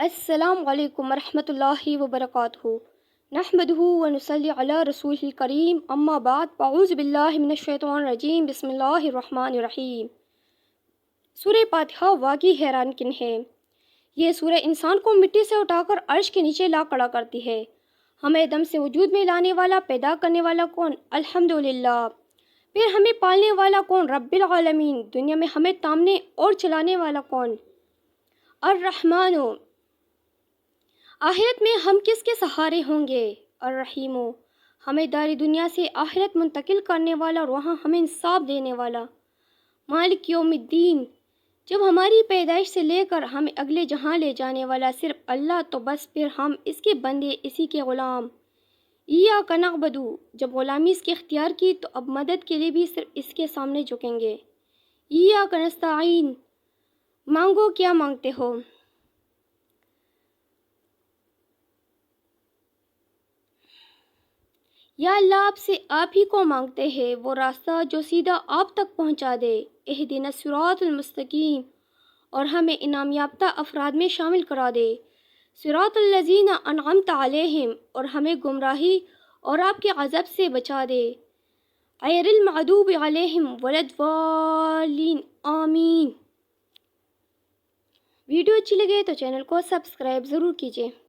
السلام علیکم ورحمۃ اللہ وبرکاتہ نحمدہ ونصلی علی رسول الکریم اما بعد اعوذ باللہ من الشیطان الرجیم بسم اللہ الرحمن الرحیم۔ سورہ فاتحہ واقعی حیران کن ہے۔ یہ سورہ انسان کو مٹی سے اٹھا کر عرش کے نیچے لا کھڑا کرتی ہے۔ ہمیں دم سے وجود میں لانے والا، پیدا کرنے والا کون؟ الحمدللہ۔ پھر ہمیں پالنے والا کون؟ رب العالمین۔ دنیا میں ہمیں تامنے اور چلانے والا کون؟ الرحمن۔ آخرت میں ہم کس کے سہارے ہوں گے؟ الرحیم۔ ہمیں دار دنیا سے آخرت منتقل کرنے والا اور وہاں ہمیں انصاف دینے والا۔ مالک یوم الدین۔ جب ہماری پیدائش سے لے کر ہمیں اگلے جہاں لے جانے والا صرف اللہ، تو بس پھر ہم اس کے بندے، اسی کے غلام۔ ایاک نعبد۔ جب غلامی اس کی اختیار کی تو اب مدد کے لیے بھی صرف اس کے سامنے جھکیں گے۔ ایاک نستعین۔ مانگو، کیا مانگتے ہو؟ یا اللہ، آپ سے آپ ہی کو مانگتے ہیں وہ راستہ جو سیدھا آپ تک پہنچا دے۔ اہدنا الصراط المستقیم۔ اور ہمیں انعام یافتہ افراد میں شامل کرا دے۔ صراط الذین انعمت علیہم۔ اور ہمیں گمراہی اور آپ کے غضب سے بچا دے۔ غیر المغضوب علیہم ولا الضالین، آمین۔ ویڈیو اچھی لگے تو چینل کو سبسکرائب ضرور کیجیے۔